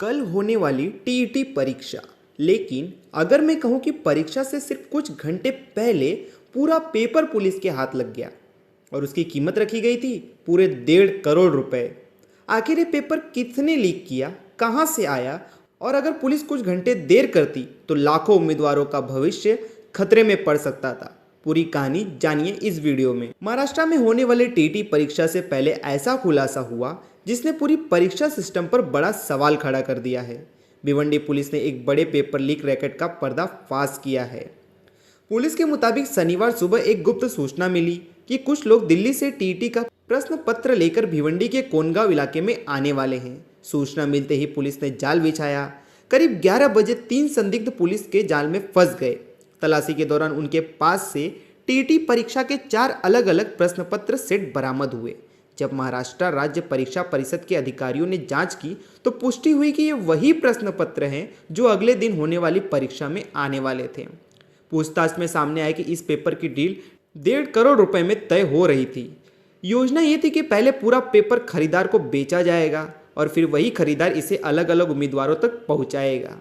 कल होने वाली टीईटी परीक्षा। लेकिन अगर मैं कहूं कि परीक्षा से सिर्फ कुछ घंटे पहले पूरा पेपर पुलिस के हाथ लग गया और उसकी कीमत रखी गई थी पूरे 1.5 करोड़ रुपए। आखिर ये पेपर किसने लीक किया, कहां से आया, और अगर पुलिस कुछ घंटे देर करती तो लाखों उम्मीदवारों का भविष्य खतरे में पड़ सकता था। पूरी कहानी जानिए इस वीडियो में। महाराष्ट्र में होने वाले टीईटी परीक्षा से पहले ऐसा खुलासा हुआ जिसने पूरी परीक्षा सिस्टम पर बड़ा सवाल खड़ा कर दिया है। भिवंडी पुलिस ने एक बड़े पेपर लीक रैकेट का पर्दाफाश किया है। पुलिस के मुताबिक शनिवार सुबह एक गुप्त सूचना मिली कि कुछ लोग दिल्ली से टीईटी का प्रश्न पत्र लेकर भिवंडी के कोनगांव इलाके में आने वाले हैं। सूचना मिलते ही पुलिस ने जाल बिछाया। करीब 11 बजे 3 संदिग्ध पुलिस के जाल में फंस गए। तलाशी के दौरान उनके पास से टीईटी परीक्षा के 4 अलग अलग प्रश्न पत्र सेट बरामद हुए। जब महाराष्ट्र राज्य परीक्षा परिषद के अधिकारियों ने जांच की तो पुष्टि हुई कि ये वही प्रश्न पत्र हैं जो अगले दिन होने वाली परीक्षा में आने वाले थे। पूछताछ में सामने आया कि इस पेपर की डील 1.5 करोड़ रुपए में तय हो रही थी। योजना ये थी कि पहले पूरा पेपर खरीदार को बेचा जाएगा और फिर वही खरीदार इसे अलग अलग उम्मीदवारों तक पहुंचाएगा।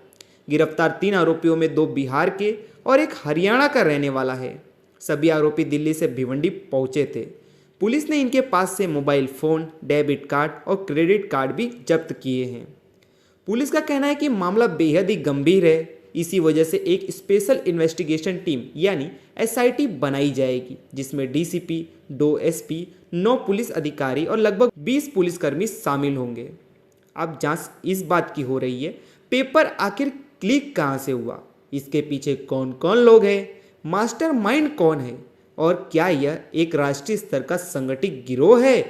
गिरफ्तार 3 आरोपियों में 2 बिहार के और एक हरियाणा का रहने वाला है। सभी आरोपी दिल्ली से भिवंडी पहुंचे थे। पुलिस ने इनके पास से मोबाइल फ़ोन, डेबिट कार्ड और क्रेडिट कार्ड भी जब्त किए हैं। पुलिस का कहना है कि मामला बेहद ही गंभीर है। इसी वजह से एक स्पेशल इन्वेस्टिगेशन टीम यानी एसआईटी बनाई जाएगी, जिसमें डीसीपी, 2 एसपी, 9 पुलिस अधिकारी और लगभग 20 पुलिसकर्मी शामिल होंगे। अब जांच इस बात की हो रही है, पेपर आखिर लीक कहां से हुआ, इसके पीछे कौन कौन लोग हैं, मास्टरमाइंड कौन है और क्या यह एक राष्ट्रीय स्तर का संगठित गिरोह है।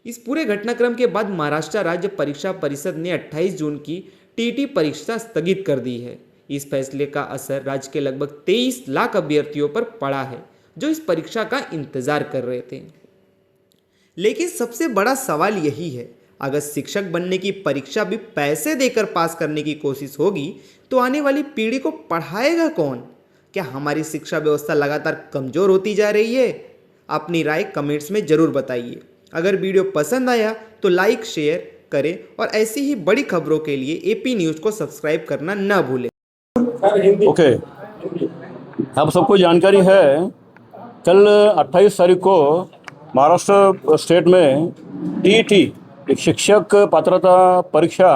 इस पूरे घटनाक्रम के बाद महाराष्ट्र राज्य परीक्षा परिषद ने 28 जून की टीईटी परीक्षा स्थगित कर दी है। इस फैसले का असर राज्य के लगभग 23 लाख अभ्यर्थियों पर पड़ा है जो इस परीक्षा का इंतजार कर रहे थे। लेकिन सबसे बड़ा सवाल यही है, अगर शिक्षक बनने की परीक्षा भी पैसे देकर पास करने की कोशिश होगी तो आने वाली पीढ़ी को पढ़ाएगा कौन? क्या हमारी शिक्षा व्यवस्था लगातार कमज़ोर होती जा रही है? अपनी राय कमेंट्स में ज़रूर बताइए। अगर वीडियो पसंद आया तो लाइक शेयर करें और ऐसी ही बड़ी खबरों के लिए एपी न्यूज़ को सब्सक्राइब करना न भूलें। ओके, आप सबको जानकारी है, कल 28 तारीख को महाराष्ट्र स्टेट में टीईटी एक शिक्षक पात्रता परीक्षा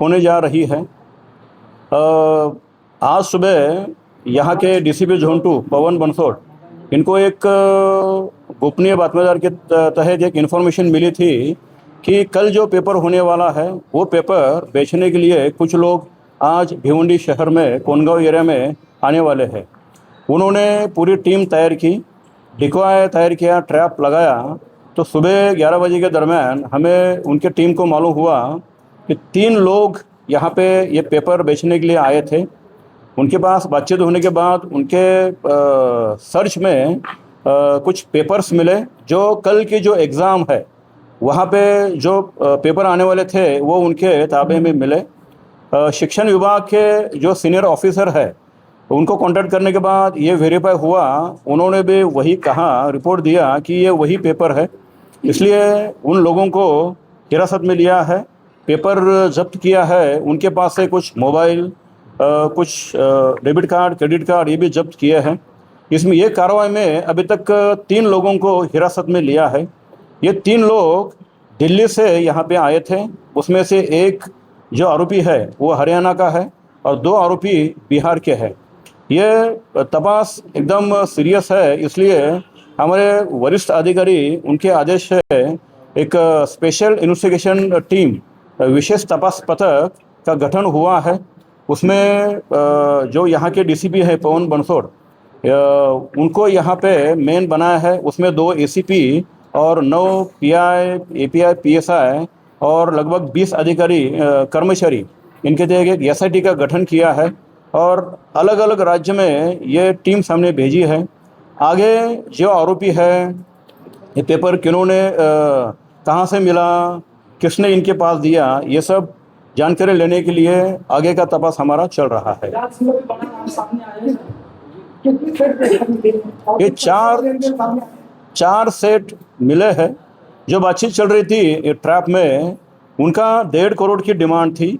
होने जा रही है। आज सुबह यहाँ के डीसीपी जोन 2 पवन बंसोड़, इनको एक गोपनीय बातमीदार के तहत एक इन्फॉर्मेशन मिली थी कि कल जो पेपर होने वाला है वो पेपर बेचने के लिए कुछ लोग आज भिवंडी शहर में कोनगांव एरिया में आने वाले हैं। उन्होंने पूरी टीम तैयार की, डिकॉय तैयार किया, ट्रैप लगाया। तो सुबह 11 बजे के दरमियान हमें उनके टीम को मालूम हुआ कि 3 लोग यहाँ पे ये पेपर बेचने के लिए आए थे। उनके पास बातचीत होने के बाद उनके सर्च में कुछ पेपर्स मिले जो कल की जो एग्ज़ाम है वहाँ पे जो पेपर आने वाले थे वो उनके ताबे में मिले। शिक्षण विभाग के जो सीनियर ऑफिसर है उनको कांटेक्ट करने के बाद ये वेरीफाई हुआ, उन्होंने भी वही कहा, रिपोर्ट दिया कि ये वही पेपर है। इसलिए उन लोगों को हिरासत में लिया है, पेपर जब्त किया है। उनके पास से कुछ मोबाइल, कुछ डेबिट कार्ड, क्रेडिट कार्ड ये भी जब्त किए हैं। इसमें ये कार्रवाई में अभी तक 3 लोगों को हिरासत में लिया है। ये 3 लोग दिल्ली से यहाँ पे आए थे। उसमें से एक जो आरोपी है वो हरियाणा का है और 2 आरोपी बिहार के हैं। ये तपास एकदम सीरियस है, इसलिए हमारे वरिष्ठ अधिकारी उनके आदेश से एक स्पेशल इन्वेस्टिगेशन टीम, विशेष तपास पथक का गठन हुआ है। उसमें जो यहाँ के डीसीपी है पवन बंसोड़, उनको यहाँ पे मेन बनाया है। उसमें 2 एसीपी और 9 पीआई, एपीआई, पीएसआई और लगभग 20 अधिकारी कर्मचारी, इनके तहत एक एसआईटी का गठन किया है और अलग अलग राज्य में ये टीम सामने भेजी है। आगे जो आरोपी है, ये पेपर किन्होंने कहाँ से मिला, किसने इनके पास दिया, ये सब जानकारी लेने के लिए आगे का तपास हमारा चल रहा है। ये 4 सेट मिले हैं। जो बातचीत चल रही थी ये ट्रैप में, उनका 1.5 करोड़ की डिमांड थी।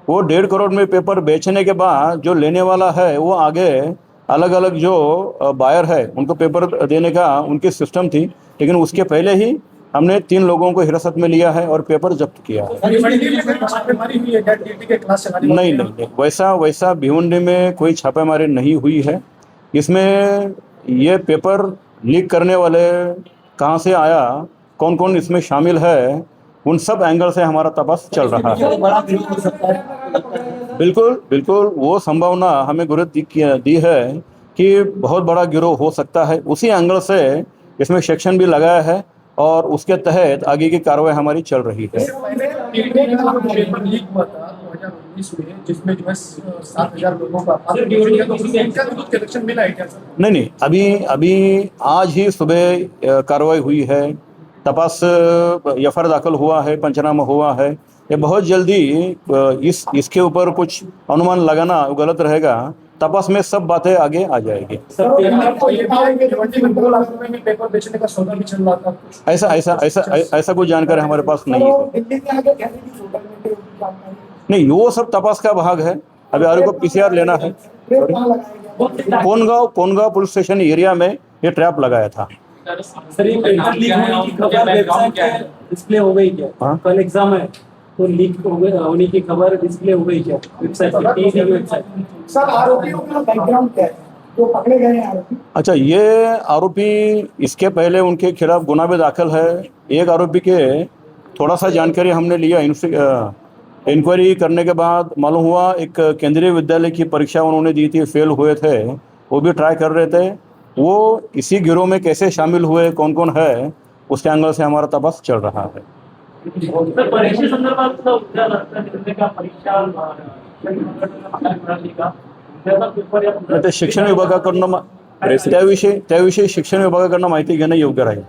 वो 1.5 करोड़ में पेपर बेचने के बाद जो लेने वाला है वो आगे अलग अलग जो बायर है उनको पेपर देने का उनकी सिस्टम थी, लेकिन उसके पहले ही हमने 3 लोगों को हिरासत में लिया है और पेपर जब्त किया है। नहीं, वैसा भिवंडी में कोई छापेमारी नहीं हुई है। इसमें ये पेपर लीक करने वाले कहाँ से आया, कौन कौन इसमें शामिल है, उन सब एंगल से हमारा तपास चल रहा है। बिल्कुल वो संभावना हमें गुरुत्व दी है कि बहुत बड़ा गिरोह हो सकता है। उसी एंगल से इसमें सेक्शन भी लगाया है और उसके तहत आगे की कार्रवाई हमारी चल रही है। पेपर लीक हुआ था 2019 में, जिसमें जो है 7,000 लोगों का कलेक्शन मिला है क्या सर? नहीं, अभी आज ही सुबह कार्रवाई हुई है, तपास एफआईआर दाखिल हुआ है, पंचनामा हुआ है। ये बहुत जल्दी इसके ऊपर कुछ अनुमान लगाना गलत रहेगा। तपास में सब बातें आगे आ जाएगी। पेपर बेचने का सौदा भी चल रहा था। ऐसा कोई जानकारी हमारे पास नहीं है। नहीं, वो सब तपास का भाग है। अभी आरोपी को पीसीआर लेना है। कोनगांव पुलिस स्टेशन एरिया में ये ट्रैप लगाया था। सर, ये पेपर लीक होने की खबर वेबसाइट पे डिस्प्ले हो गई क्या? कल एग्जाम है तो लीक होने की खबर डिस्प्ले हो गई क्या वेबसाइट पे? TV website. सर, आरोपियों का बैकग्राउंड क्या है, जो पकड़े गए हैं आरोपी? अच्छा, ये आरोपी, इसके पहले उनके खिलाफ गुनाह भी दाखिल है। एक आरोपी के थोड़ा सा जानकारी हमने लिया, इंक्वायरी करने के बाद मालूम हुआ एक केंद्रीय विद्यालय की परीक्षा उन्होंने दी थी, फेल हुए थे, वो भी ट्राई कर रहे थे। वो इसी गिरोह में कैसे शामिल हुए, कौन कौन है, उसके एंगल से हमारा तपास चल रहा है। परीक्षा संदर्भात शिक्षण विभागाकडनं त्याविषयी शिक्षण विभागाकडनं माहिती घेणं योग्य राहील।